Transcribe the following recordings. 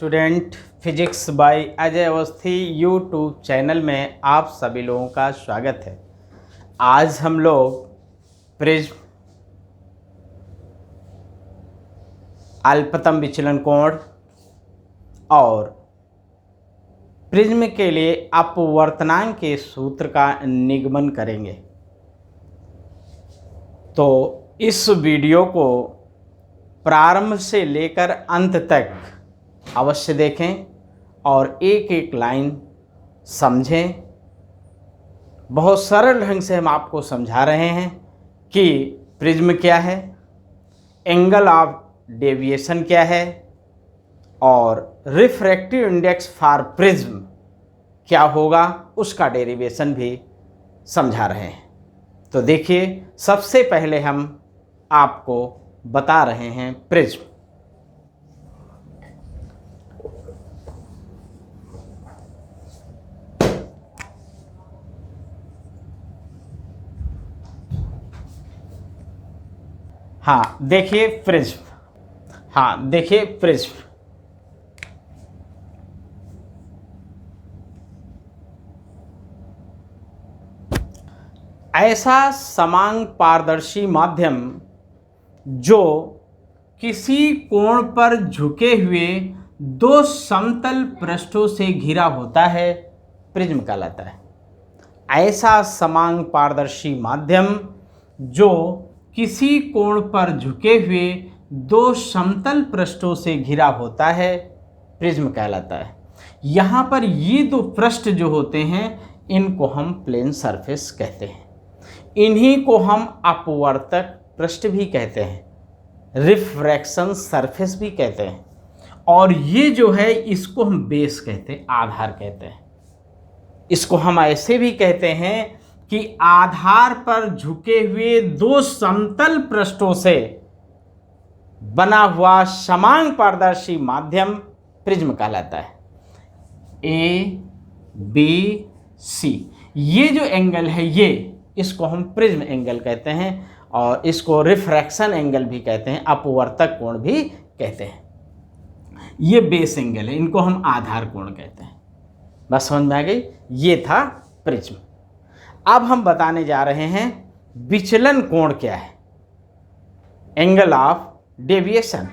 Student physics bye Ajay Awasthi YouTube channel में आप सभी लोगों का स्वागत है। आज हम लोग प्रिज्म, अल्पतम विचलन कोण और प्रिज्म के लिए अपवर्तनांक के सूत्र का निगमन करेंगे। तो इस वीडियो को प्रारंभ से लेकर अंत तक अवश्य देखें और एक एक लाइन समझें। बहुत सरल ढंग से हम आपको समझा रहे हैं कि प्रिज्म क्या है, एंगल ऑफ डेविएशन क्या है और रिफ्रैक्टिव इंडेक्स फॉर प्रिज्म क्या होगा, उसका डेरिवेशन भी समझा रहे हैं। तो देखिए, सबसे पहले हम आपको बता रहे हैं प्रिज्म। हाँ देखिए प्रिज्म, ऐसा समान पारदर्शी माध्यम जो किसी कोण पर झुके हुए दो समतल पृष्ठों से घिरा होता है, प्रिज्म कहलाता है। ऐसा समान पारदर्शी माध्यम जो किसी कोण पर झुके हुए दो समतल पृष्ठों से घिरा होता है, प्रिज्म कहलाता है। यहाँ पर ये दो पृष्ठ जो होते हैं इनको हम प्लेन सरफेस कहते हैं। इन्हीं को हम अपवर्तक पृष्ठ भी कहते हैं, रिफ्रैक्शन सरफेस भी कहते हैं। और ये जो है इसको हम बेस कहते हैं, आधार कहते हैं। इसको हम ऐसे भी कहते हैं कि आधार पर झुके हुए दो समतल पृष्ठों से बना हुआ समान पारदर्शी माध्यम प्रिज्म कहलाता है। ए बी सी, ये जो एंगल है इसको हम प्रिज्म एंगल कहते हैं और इसको रिफ्रैक्शन एंगल भी कहते हैं, अपवर्तक कोण भी कहते हैं। ये बेस एंगल है, इनको हम आधार कोण कहते हैं। बस समझ में आ गई, ये था प्रिज्म। अब हम बताने जा रहे हैं विचलन कोण क्या है, एंगल ऑफ डेविएशन।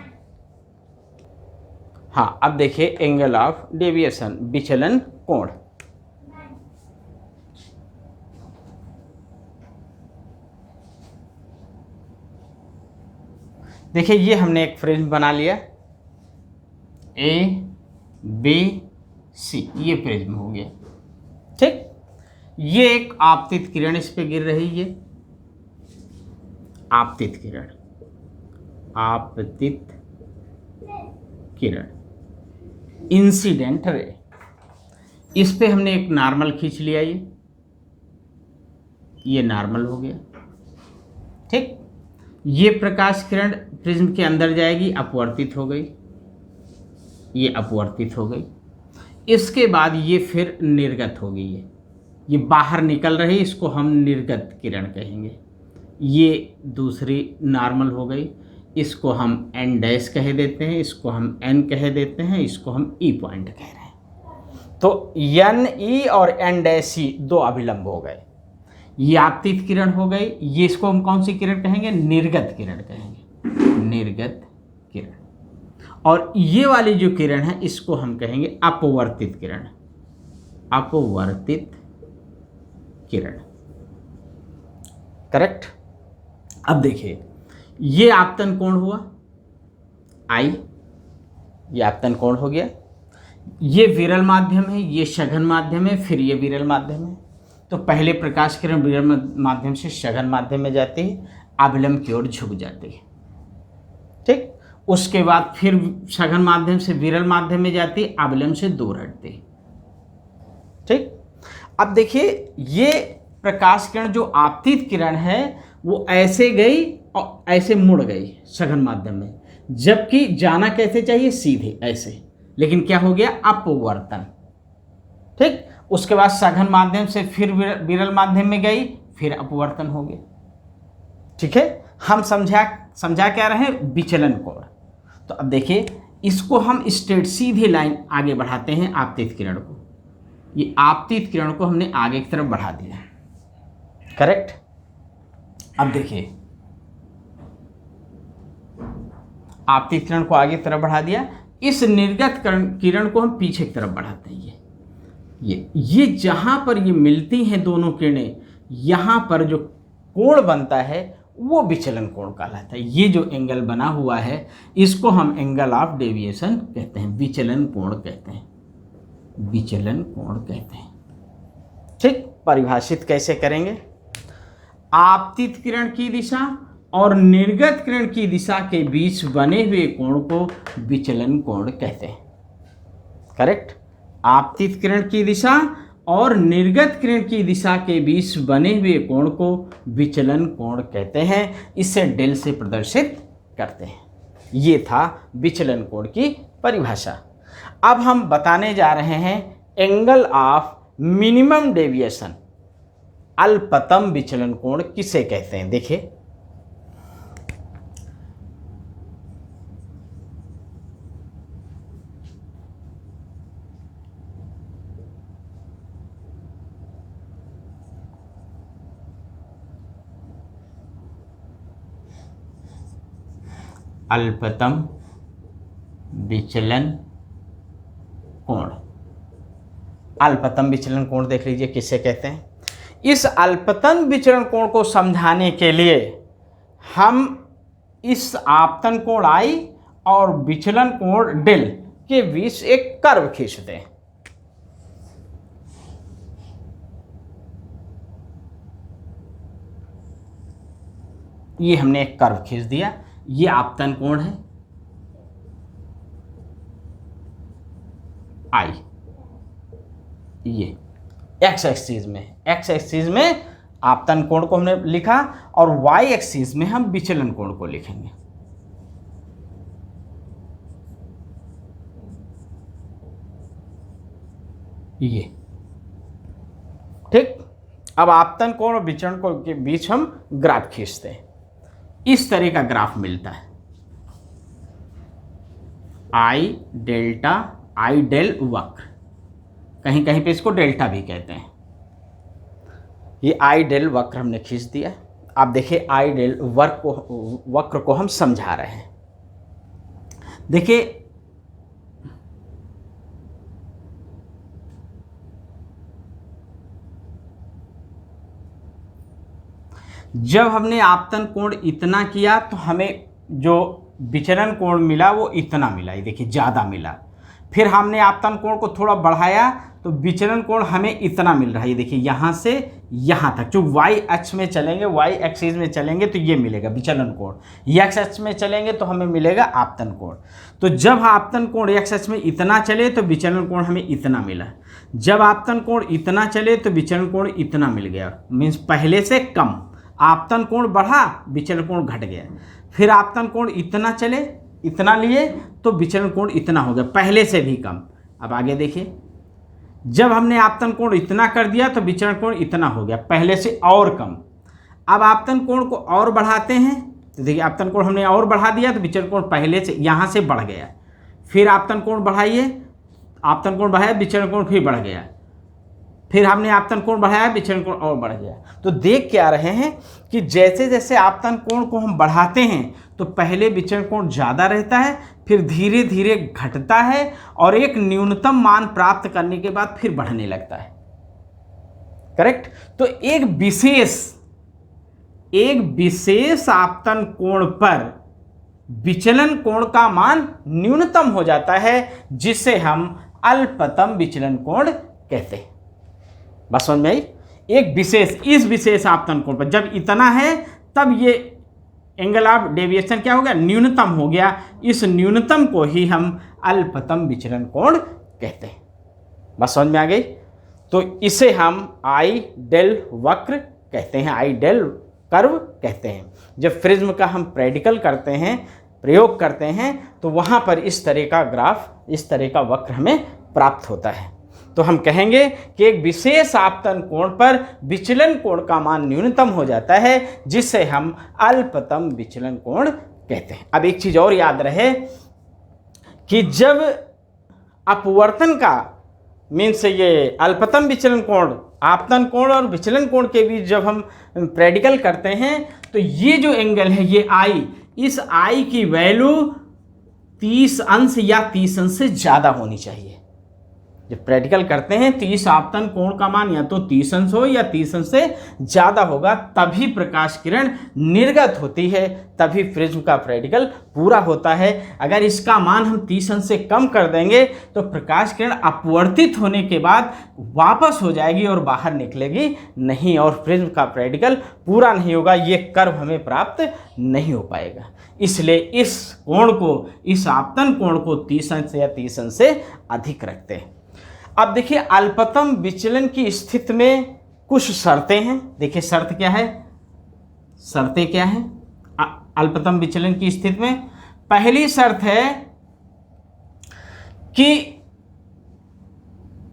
हाँ, अब देखिए एंगल ऑफ डेविएशन, विचलन कोण। देखिए ये हमने एक प्रिज्म बना लिया, ए बी सी, ये प्रिज्म हो गया। ठीक, ये एक आपतित किरण इस पे गिर रही है, आपतित किरण, इंसिडेंट रे। इस पे हमने एक नॉर्मल खींच लिया, ये नॉर्मल हो गया। ठीक, ये प्रकाश किरण प्रिज्म के अंदर जाएगी, अपवर्तित हो गई, ये अपवर्तित हो गई। इसके बाद ये फिर निर्गत हो गई है, ये बाहर निकल रही, इसको हम निर्गत किरण कहेंगे। ये दूसरी नॉर्मल हो गई, इसको हम एन डैश कह देते हैं, इसको हम एन कह देते हैं, इसको हम ई पॉइंट कह रहे हैं। तो एन ई और एन डैश ई दो अभिलंब हो गए, ये आपतित किरण हो गई। ये इसको हम कौन सी किरण कहेंगे, निर्गत किरण कहेंगे, निर्गत किरण। और ये वाली जो किरण है इसको हम कहेंगे अपवर्तित किरण, अपवर्तित किरण। करेक्ट। अब देखिए ये आपतन कोण हुआ आई, ये आपतन कोण हो गया। ये विरल माध्यम है, ये सघन माध्यम है, फिर ये विरल माध्यम है। तो पहले प्रकाश किरण विरल माध्यम से सघन माध्यम में जाती है, अभिलंब की ओर झुक जाती है। ठीक, उसके बाद फिर सघन माध्यम से विरल माध्यम में जाती है, अभिलंब से दूर हटती है। ठीक, अब देखिए ये प्रकाश किरण जो आपतित किरण है वो ऐसे गई और ऐसे मुड़ गई सघन माध्यम में, जबकि जाना कैसे चाहिए, सीधे ऐसे, लेकिन क्या हो गया, अपवर्तन। ठीक, उसके बाद सघन माध्यम से फिर विरल माध्यम में गई, फिर अपवर्तन हो गया। ठीक है, हम समझा क्या रहे हैं, विचलन कोण। तो अब देखिए इसको हम स्ट्रेट सीधे लाइन आगे बढ़ाते हैं आपतित किरण को। ये आपतित किरण को हमने आगे की तरफ बढ़ा दिया, करेक्ट। अब देखिए, आपतित किरण को आगे की तरफ बढ़ा दिया, इस निर्गत किरण को हम पीछे की तरफ बढ़ाते हैं। ये जहां पर ये मिलती हैं दोनों किरणें, यहां पर जो कोण बनता है वो विचलन कोण कहलाता है। ये जो एंगल बना हुआ है इसको हम एंगल ऑफ डेविएशन कहते हैं, विचलन कोण कहते हैं, विचलन कोण कहते हैं। ठीक, परिभाषित कैसे करेंगे? आपतित किरण की दिशा और निर्गत किरण की दिशा के बीच बने हुए कोण को विचलन कोण कहते हैं, करेक्ट। आपतित किरण की दिशा और निर्गत किरण की दिशा के बीच बने हुए कोण को विचलन कोण कहते हैं। इसे डेल से प्रदर्शित करते हैं। ये था विचलन कोण की परिभाषा। अब हम बताने जा रहे हैं एंगल ऑफ मिनिमम डेविएशन, अल्पतम विचलन कोण किसे कहते हैं। देखिए, अल्पतम विचलन कोण, अल्पतम विचलन कोण देख लीजिए किसे कहते हैं। इस अल्पतम विचलन कोण को समझाने के लिए हम इस आपतन कोण I और विचलन कोण डेल के बीच एक कर्व खींचते हैं। ये हमने एक कर्व खींच दिया। ये आपतन कोण है I, ये एक्स एक्सिस में आपतन कोण को हमने लिखा और वाई एक्सिस में हम विचलन कोण को लिखेंगे। ये ठीक। अब आपतन कोण और विचलन कोण के बीच हम ग्राफ खींचते हैं। इस तरह का ग्राफ मिलता है, आई डेल वक्र, कहीं कहीं पे इसको डेल्टा भी कहते हैं। ये आई डेल वक्र हमने खींच दिया। आप देखिए, आई डेल वक्र को हम समझा रहे हैं। देखिए, जब हमने आपतन कोण इतना किया तो हमें जो विचलन कोण मिला वो इतना मिला, ये देखिए ज़्यादा मिला। फिर हमने आपतन कोण को थोड़ा बढ़ाया तो विचलन कोण हमें इतना मिल रहा है, ये देखिए यहाँ से यहाँ तक। जो वाई अक्ष में चलेंगे, वाई एक्सिस में चलेंगे तो ये मिलेगा विचलन कोण, एक्स अक्ष में चलेंगे तो हमें मिलेगा आपतन कोण। तो जब आपतन कोण एक्स अक्ष में इतना चले तो विचलन कोण हमें इतना मिला, जब आपतन कोण इतना चले तो विचलन कोण इतना मिल गया, मीन्स पहले से कम। आपतन कोण बढ़ा, विचलन कोण घट गया। फिर आपतन कोण इतना चले, इतना लिए तो विचलन कोण इतना हो गया, पहले से भी कम। अब आगे देखिए, जब हमने आपतन कोण इतना कर दिया तो विचलन कोण इतना हो गया, पहले से और कम। अब आपतन कोण को और बढ़ाते हैं तो देखिए, आपतन कोण हमने और बढ़ा दिया तो विचलन कोण पहले से यहाँ से बढ़ गया। फिर आपतन कोण बढ़ाइए, आपतन कोण बढ़ाया, विचलन कोण फिर बढ़ गया। फिर हमने आपतन कोण बढ़ाया, विचलन कोण और बढ़ गया। तो देख क्या रहे हैं कि जैसे जैसे आपतन कोण को हम बढ़ाते हैं तो पहले विचलन कोण ज़्यादा रहता है, फिर धीरे धीरे घटता है और एक न्यूनतम मान प्राप्त करने के बाद फिर बढ़ने लगता है, करेक्ट। तो एक विशेष आपतन कोण पर विचलन कोण का मान न्यूनतम हो जाता है, जिसे हम अल्पतम विचलन कोण कहते हैं। बस समझ में आई? इस विशेष आपतन कोण पर जब इतना है तब ये एंगल ऑफ डेविएशन क्या हो गया, न्यूनतम हो गया। इस न्यूनतम को ही हम अल्पतम विचलन कोण कहते हैं। बस समझ में आ गई? तो इसे हम आई डेल वक्र कहते हैं, आई डेल कर्व कहते हैं। जब प्रिज्म का हम प्रैक्टिकल करते हैं, प्रयोग करते हैं, तो वहाँ पर इस तरह का ग्राफ, इस तरह का वक्र हमें प्राप्त होता है। तो हम कहेंगे कि एक विशेष आपतन कोण पर विचलन कोण का मान न्यूनतम हो जाता है, जिसे हम अल्पतम विचलन कोण कहते हैं। अब एक चीज़ और याद रहे कि जब अपवर्तन का मीन्स ये अल्पतम विचलन कोण, आपतन कोण और विचलन कोण के बीच जब हम प्रेडिकल करते हैं तो ये जो एंगल है ये आई, इस आई की वैल्यू 30 अंश या 30 अंश से ज़्यादा होनी चाहिए। जब प्रैक्टिकल करते हैं तो इस आपतन कोण का मान या तो 30 अंश हो या 30 अंश से ज़्यादा होगा, तभी प्रकाश किरण निर्गत होती है, तभी प्रिज्म का प्रैक्टिकल पूरा होता है। अगर इसका मान हम 30 अंश से कम कर देंगे तो प्रकाश किरण अपवर्तित होने के बाद वापस हो जाएगी और बाहर निकलेगी नहीं, और प्रिज्म का प्रैक्टिकल पूरा नहीं होगा, ये कर्व हमें प्राप्त नहीं हो पाएगा। इसलिए इस कोण को, इस आपतन कोण को 30 अंश या 30 अंश से अधिक रखते हैं। अब देखिए अल्पतम विचलन की स्थिति में कुछ शर्तें हैं। देखिए शर्त क्या है, शर्तें क्या हैं अल्पतम विचलन की स्थिति में। पहली शर्त है कि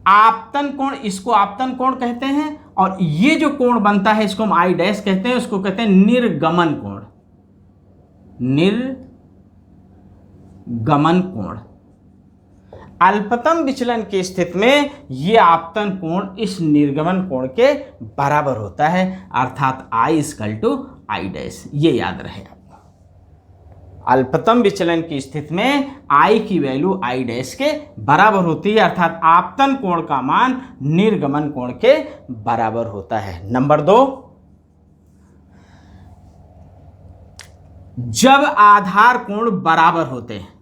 आपतन कोण, इसको आपतन कोण कहते हैं, और ये जो कोण बनता है इसको हम आई डैश कहते हैं, उसको कहते हैं निर्गमन कोण, निर्गमन कोण। अल्पतम विचलन की स्थिति में ये आपतन कोण इस निर्गमन कोण के बराबर होता है, अर्थात I equal to I dash, ये याद रहे आपको। अल्पतम विचलन की स्थिति में आई की वैल्यू आई डैश के बराबर होती है, अर्थात आपतन कोण का मान निर्गमन कोण के बराबर होता है। नंबर 2, जब आधार कोण बराबर होते हैं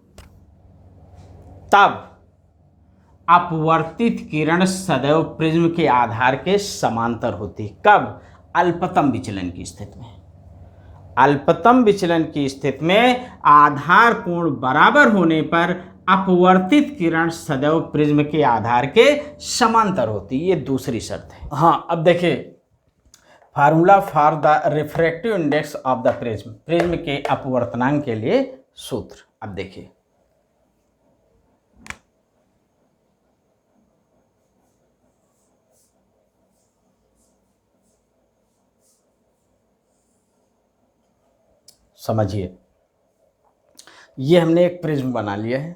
तब अपवर्तित किरण सदैव प्रिज्म के आधार के समांतर होती। कब? अल्पतम विचलन की स्थिति में। अल्पतम विचलन की स्थिति में आधार कोण बराबर होने पर अपवर्तित किरण सदैव प्रिज्म के आधार के समांतर होती, ये दूसरी शर्त है। हाँ, अब देखिए formula for the refractive index of the prism, prism के अपवर्तनांक के लिए सूत्र। अब देखिए समझिए, ये हमने एक प्रिज्म बना लिया है,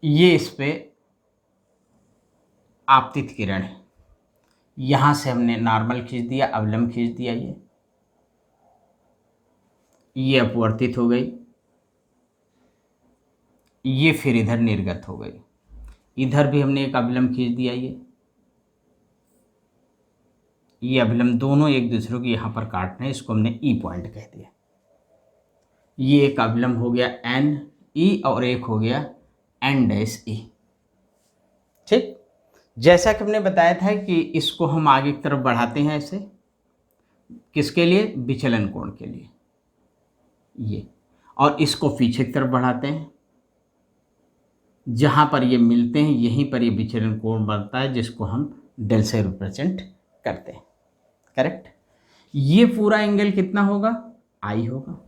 ये इस पे आपतित किरण है, यहाँ से हमने नॉर्मल खींच दिया, अवलंब खींच दिया, ये अपवर्तित हो गई, ये फिर इधर निर्गत हो गई, इधर भी हमने एक अवलंब खींच दिया, ये अवलंब दोनों एक दूसरे को यहाँ पर काटना है, इसको हमने ई पॉइंट कह दिया। ये एक अवलंब हो गया एन ई और एक हो गया एन डैश ई। ठीक, जैसा कि हमने बताया था कि इसको हम आगे की तरफ बढ़ाते हैं ऐसे, किसके लिए? विचलन कोण के लिए, ये, और इसको पीछे की तरफ बढ़ाते हैं, जहाँ पर ये मिलते हैं यहीं पर ये विचलन कोण बनता है, जिसको हम डेल से रिप्रेजेंट करते हैं। करेक्ट। ये पूरा एंगल कितना होगा? आई होगा।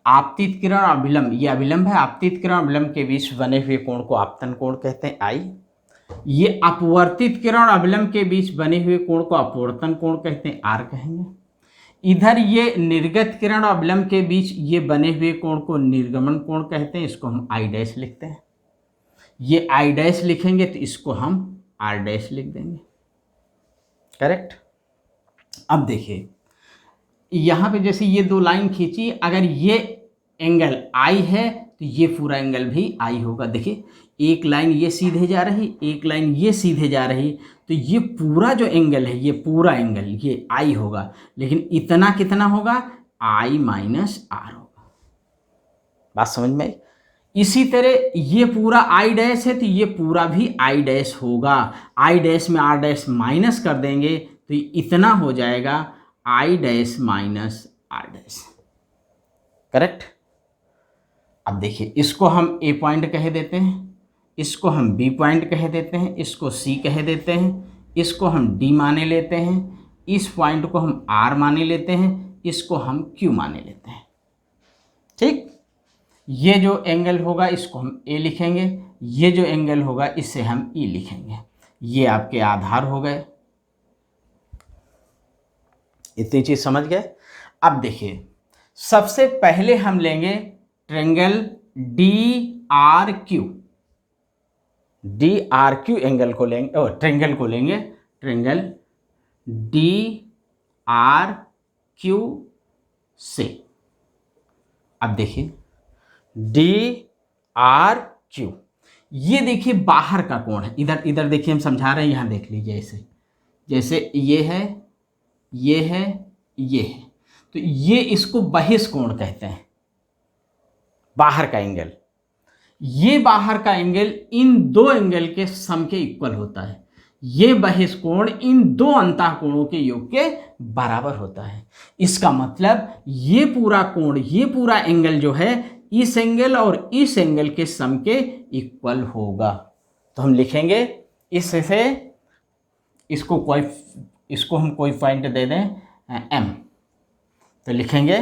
आपतित किरण और अभिलंब, ये अभिलंब है, आपतित किरण अभिलंब के बीच बने हुए कोण को आपतन कोण कहते हैं, आई। ये अपवर्तित किरण और अभिलंब के बीच बने हुए कोण को अपवर्तन कोण कहते हैं, आर कहेंगे। इधर ये निर्गत किरण और अभिलंब के बीच ये बने हुए कोण को निर्गमन कोण कहते हैं, इसको हम आई डैश लिखते हैं। ये आई डैश लिखेंगे तो इसको हम आर डैश लिख देंगे। करेक्ट। अब देखिए यहाँ पे जैसे ये दो लाइन खींची, अगर ये एंगल आई है तो ये पूरा एंगल भी आई होगा। देखिए एक लाइन ये सीधे जा रही, एक लाइन ये सीधे जा रही, तो ये पूरा जो एंगल है, ये पूरा एंगल ये आई होगा, लेकिन इतना कितना होगा? आई माइनस आर होगा। बात समझ में आई? इसी तरह ये पूरा आई डैश है तो ये पूरा भी आई डैश होगा। आई डैश में आर डैश माइनस कर देंगे तो इतना हो जाएगा I dash minus R dash. Correct. अब देखिए इसको हम ए पॉइंट कह देते हैं, इसको हम बी पॉइंट कह देते हैं, इसको सी कह देते हैं, इसको हम डी माने लेते हैं, इस पॉइंट को हम आर माने लेते हैं, इसको हम क्यू माने लेते हैं। ठीक। ये जो एंगल होगा इसको हम ए लिखेंगे, ये जो एंगल होगा इसे हम ई लिखेंगे। ये आपके आधार हो गए। इतनी चीज समझ गए? अब देखिए सबसे पहले हम लेंगे triangle D R Q, D are Q angle को लेंगे और ट्रेंगल को लेंगे, ट्रेंगल डी आर क्यू से। अब देखिए डी आर क्यू, ये देखिए बाहर का कोण है, इधर इधर देखिए हम समझा रहे हैं, यहाँ देख लीजिए ऐसे, जैसे ये है, ये है, ये है, तो ये इसको बहिष्कोण कहते हैं, बाहर का एंगल। ये बाहर का एंगल इन दो एंगल के सम के इक्वल होता है, ये बहिष्कोण इन दो अंतः कोणों के योग के बराबर होता है। इसका मतलब ये पूरा कोण, ये पूरा एंगल जो है इस एंगल और इस एंगल के सम के इक्वल होगा। तो हम लिखेंगे इससे, इसको हम कोई पॉइंट दे दें m, तो लिखेंगे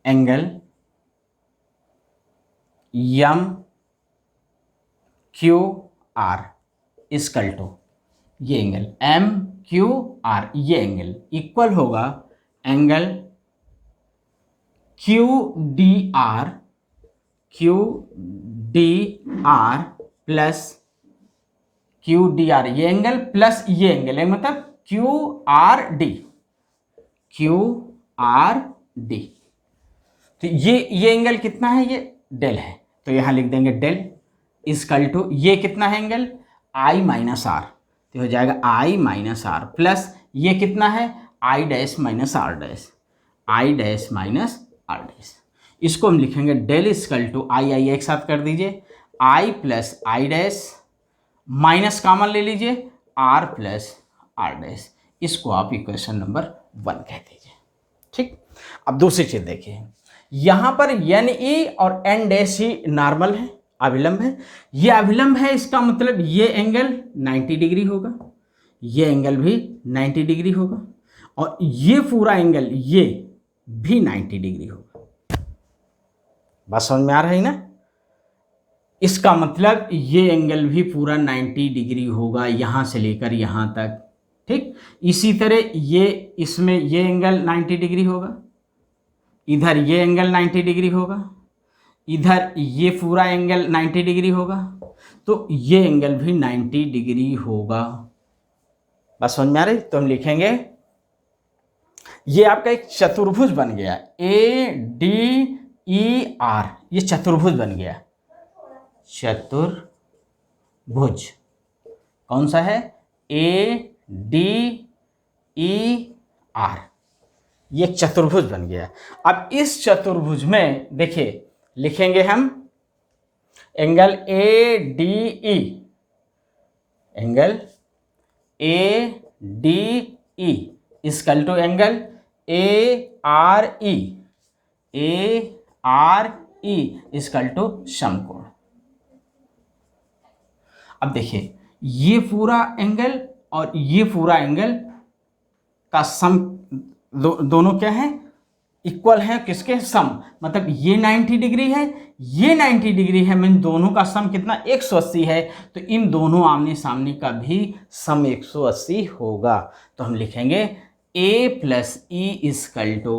angle M Q R equal to, ये एंगल एम क्यू आर, ये एंगल इक्वल होगा angle Q D R plus Q D R, ये एंगल प्लस ये एंगल है, मतलब क्यू आर डी। तो ये एंगल कितना है, ये डेल है, तो यहां लिख देंगे डेल इक्वल टू, ये कितना है एंगल आई माइनस आर, तो हो जाएगा आई माइनस आर प्लस ये कितना है I dash minus R dash, I dash minus R dash. इसको हम लिखेंगे डेल इक्वल टू आई एक साथ कर दीजिए, I plus I dash minus common ले लीजिए आर प्लस आर डैश। इसको आप इक्वेशन नंबर 1 कह दीजिए। ठीक, अब दूसरी चीज देखिए, यहां पर एन ई और एन डैश ही नॉर्मल है, अभिलंब है, ये अभिलंब है, इसका मतलब ये एंगल 90 डिग्री होगा, ये एंगल भी 90 डिग्री होगा, और ये पूरा एंगल ये भी 90 डिग्री होगा। बात समझ में आ रही ना? इसका मतलब ये एंगल भी पूरा 90 डिग्री होगा यहां से लेकर यहां तक। ठीक, इसी तरह ये इसमें ये एंगल 90 डिग्री होगा, इधर ये एंगल 90 डिग्री होगा, इधर ये पूरा एंगल 90 डिग्री होगा, तो ये एंगल भी 90 डिग्री होगा। बस समझ में आ रही? तो हम लिखेंगे ये आपका एक चतुर्भुज बन गया, ए डी ई आर, ये चतुर्भुज बन गया, चतुर्भुज कौन सा है, ए डी ई आर, ये एक चतुर्भुज बन गया। अब इस चतुर्भुज में देखिए लिखेंगे हम angle A D E, angle A D E equal to angle A R E, A R E equal to समकोण। अब देखिए ये पूरा एंगल और ये पूरा एंगल का सम दोनों क्या है, इक्वल है, किसके सम, मतलब ये 90 डिग्री है, ये 90 डिग्री है, मीन दोनों का सम कितना 180 है, तो इन दोनों आमने सामने का भी सम 180 होगा। तो हम लिखेंगे a plus E equal to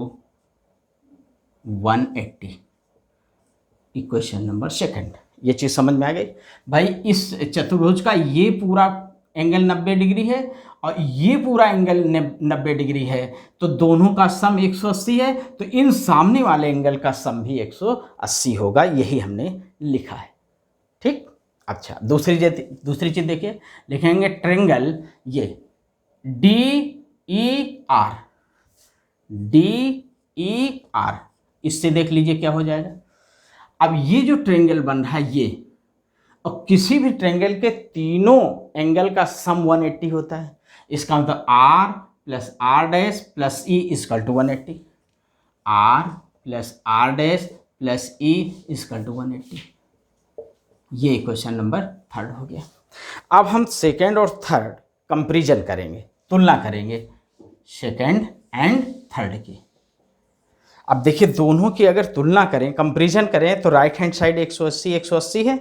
180, equation number 2। ये चीज़ समझ में आ गई भाई? इस चतुर्भुज का ये पूरा एंगल 90 डिग्री है और ये पूरा एंगल 90 डिग्री है, तो दोनों का सम 180 है, तो इन सामने वाले एंगल का सम भी 180 होगा, यही हमने लिखा है। ठीक, अच्छा दूसरी चीज देखिए, लिखेंगे ट्रेंगल ये D E R, D E R, इससे देख लीजिए क्या हो जाएगा। अब ये जो ट्रेंगल बन रहा है ये, और किसी भी ट्रेंगल के तीनों एंगल का सम 180 होता है, इसका मतलब R plus R dash plus E equal to 180, R plus R dash plus E equal to 180। ये इक्वेशन नंबर 3 हो गया। अब हम सेकेंड और थर्ड कंपैरिजन करेंगे, तुलना करेंगे सेकेंड एंड थर्ड की। अब देखिए दोनों की अगर तुलना करें, कंपैरिजन करें, तो राइट हैंड साइड 180 180 है,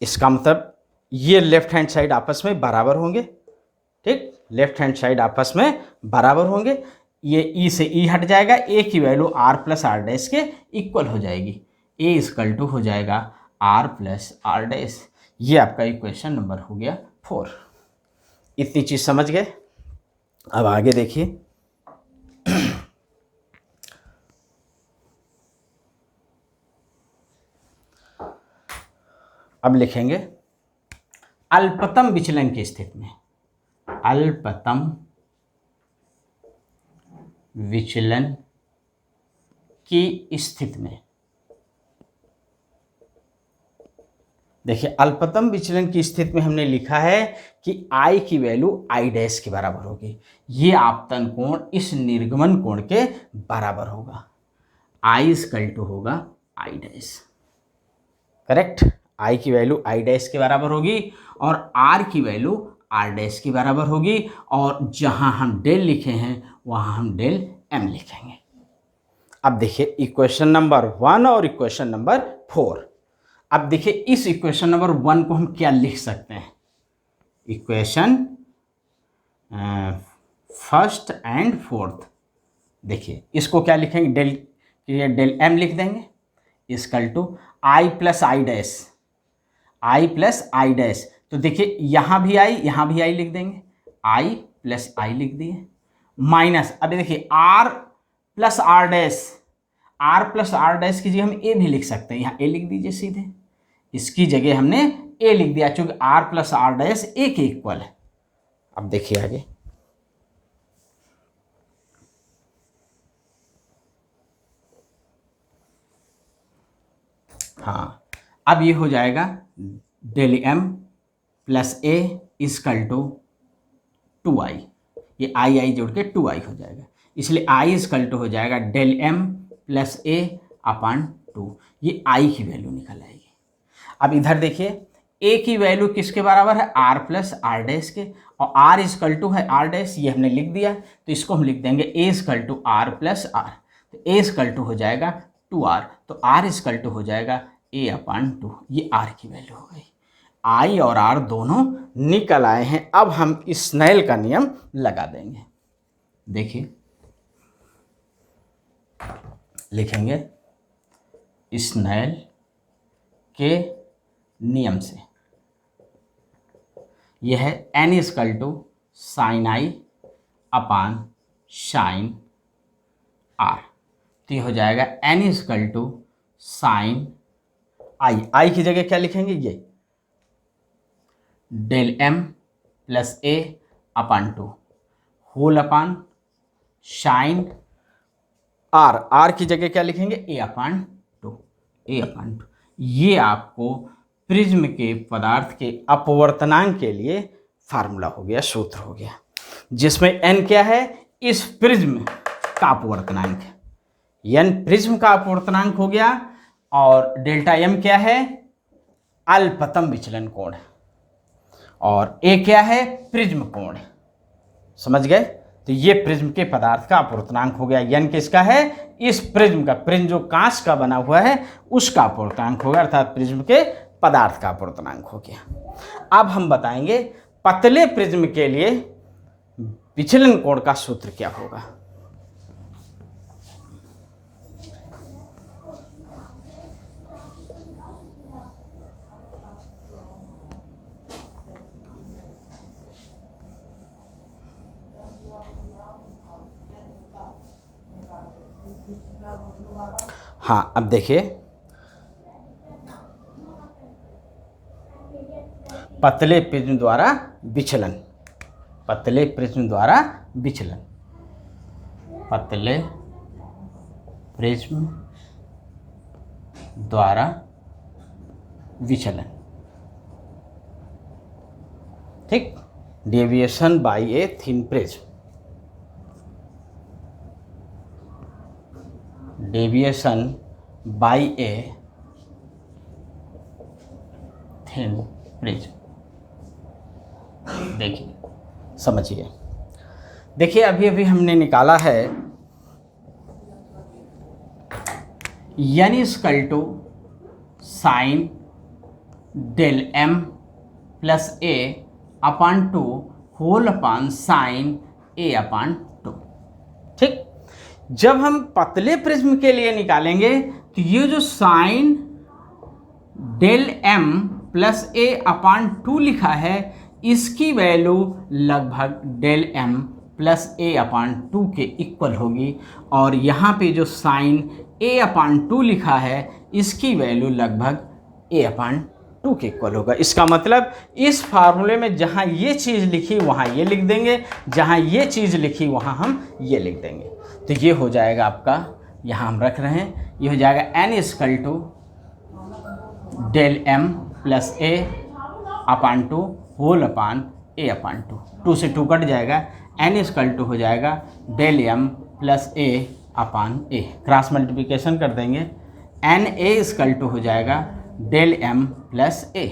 इसका मतलब ये लेफ्ट हैंड साइड आपस में बराबर होंगे। ठीक, लेफ्ट हैंड साइड आपस में बराबर होंगे, ये ई से ई हट जाएगा, ए की value R plus R dash के इक्वल हो जाएगी, ए इक्वल टू हो जाएगा आर प्लस आर डैश। ये आपका इक्वेशन नंबर हो गया 4। इतनी चीज समझ गए। अब आगे देखिए, अब लिखेंगे अल्पतम विचलन की स्थिति में, अल्पतम विचलन की स्थिति में, देखिए अल्पतम विचलन की स्थिति में हमने लिखा है कि I की वैल्यू I डैश के बराबर होगी। ये आपतन कोण इस निर्गमन कोण के बराबर होगा। I इक्वल टू होगा I डैश, करेक्ट। I की वैल्यू I डैश के बराबर होगी और R की वैल्यू R डैश के बराबर होगी, और जहां हम डेल लिखे हैं वहां हम डेल M लिखेंगे। अब देखिए इक्वेशन नंबर 1 और इक्वेशन नंबर 4। अब देखिए इस इक्वेशन नंबर 1 को हम क्या लिख सकते हैं, इक्वेशन फर्स्ट एंड फोर्थ। देखिए इसको क्या लिखेंगे, डेल एम लिख देंगे equal to I plus I dash, I plus I dash. तो देखिए यहाँ भी आई लिख देंगे, आई प्लस आई लिख दिए, माइनस अब देखिए R plus R dash, R plus R dash की जगह हम ए भी लिख सकते हैं, यहाँ ए लिख दीजिए सीधे, इसकी जगह हमने ए लिख दिया क्योंकि आर प्लस आर डैश ए के इक्वल है। अब देखिए आगे, हाँ अब ये हो जाएगा del M plus A equal to 2i, ये आई जोड़ के 2i हो जाएगा, इसलिए i इक्वल टू हो जाएगा del M plus A upon 2, ये i की वैल्यू निकल आएगी। अब इधर देखिए a की वैल्यू किसके बराबर है, r प्लस आर डैश के, और r इक्वल टू है r डैश, ये हमने लिख दिया, तो इसको हम लिख देंगे a equal to R plus R, तो a इक्वल टू हो जाएगा 2r, तो r इक्वल टू हो जाएगा a अपान 2, ये r की वैल्यू हो गई। i और r दोनों निकल आए हैं। अब हम स्नेल का नियम लगा देंगे। देखिए लिखेंगे स्नेल के नियम से, यह है n equal to sine I upon sine R, तो ये हो जाएगा n equal to sine I की जगह क्या लिखेंगे, ये del M plus A upon 2 whole upon sine R की जगह क्या लिखेंगे, ए अपान 2, ए अपान 2। ये आपको प्रिज्म के पदार्थ के अपवर्तनांक के लिए फार्मूला हो गया, सूत्र हो गया, जिसमें n क्या है, इस प्रिज्म का अपवर्तनांक, n प्रिज्म का अपवर्तनांक हो गया, और डेल्टा m क्या है, अल्पतम विचलन कोण, और a क्या है, प्रिज्म कोण। समझ गए? तो ये प्रिज्म के पदार्थ का अपवर्तनांक हो गया। n किसका है, इस प्रिज्म का, प्रिज्म जो कांच का बना हुआ है उसका अपवर्तनांक होगा, अर्थात प्रिज्म के पदार्थ का अपवर्तनांक हो गया। अब हम बताएंगे पतले प्रिज्म के लिए विचलन कोण का सूत्र क्या होगा। हाँ अब देखिए, पतले प्रिज्म द्वारा विचलन, पतले प्रिज्म द्वारा विचलन, पतले प्रिज्म द्वारा विचलन, ठीक, deviation by a thin prism, deviation by a thin prism. देखिए समझिए, देखिए अभी अभी हमने निकाला है n equal to sine del m plus A upon 2 whole upon sine A upon 2, ठीक। जब हम पतले प्रिज्म के लिए निकालेंगे तो ये जो sign del M plus A upon 2 लिखा है, इसकी वैल्यू लगभग del M plus A upon 2 के इक्वल होगी। और यहाँ पे जो साइन ए अपान 2 लिखा है, इसकी वैल्यू लगभग ए अपान 2 के इक्वल होगा। इसका मतलब इस फार्मूले में जहाँ ये चीज़ लिखी वहाँ ये लिख देंगे, जहाँ ये चीज़ लिखी वहाँ हम ये लिख देंगे। तो ये हो जाएगा आपका, यहाँ हम रख रहे हैं, ये हो जाएगा n equal to del M plus A upon 2 whole upon A upon 2 से 2 कट जाएगा, n इक्वल टू हो जाएगा del M plus A upon A, cross multiplication कर देंगे, एन ए इक्वल टू हो जाएगा डेल एम प्लस ए,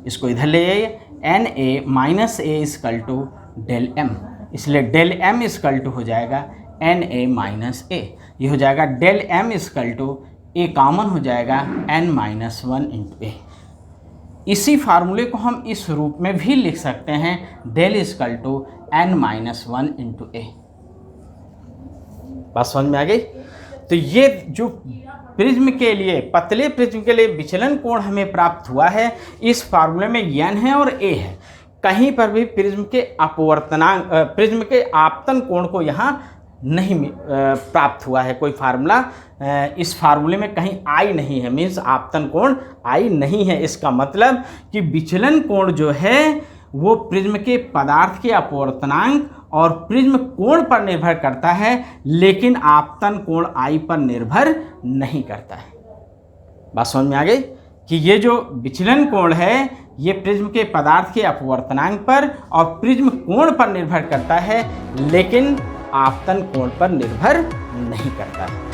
इसको इधर ले जाइए, N A minus A equal to del M, इसलिए डेल एम इक्वल टू हो जाएगा एन ए माइनस ए, ये हो जाएगा del M equal to A common हो जाएगा n माइनस 1 इंटू ए। इसी फार्मूले को हम इस रूप में भी लिख सकते हैं, del equal to n minus 1 into A. बात समझ में आ गई? तो ये जो प्रिज्म के लिए, पतले प्रिज्म के लिए विचलन कोण हमें प्राप्त हुआ है, इस फार्मूले में n है और a है। कहीं पर भी प्रिज्म के अपवर्तनांक, प्रिज्म के आपतन कोण को यहाँ नहीं प्राप्त हुआ है, कोई फार्मूला इस फार्मूले में कहीं आई नहीं है, मीन्स आपतन कोण आई नहीं है। इसका मतलब कि विचलन कोण जो है वो प्रिज्म के पदार्थ के अपवर्तनांक और प्रिज्म कोण पर निर्भर करता है, लेकिन आपतन कोण आई पर निर्भर नहीं करता है। बात समझ में आ गई कि ये जो विचलन कोण है ये प्रिज्म के पदार्थ के अपवर्तनांक पर और प्रिज्म कोण पर निर्भर करता है, लेकिन आपतन कोण पर निर्भर नहीं करता है।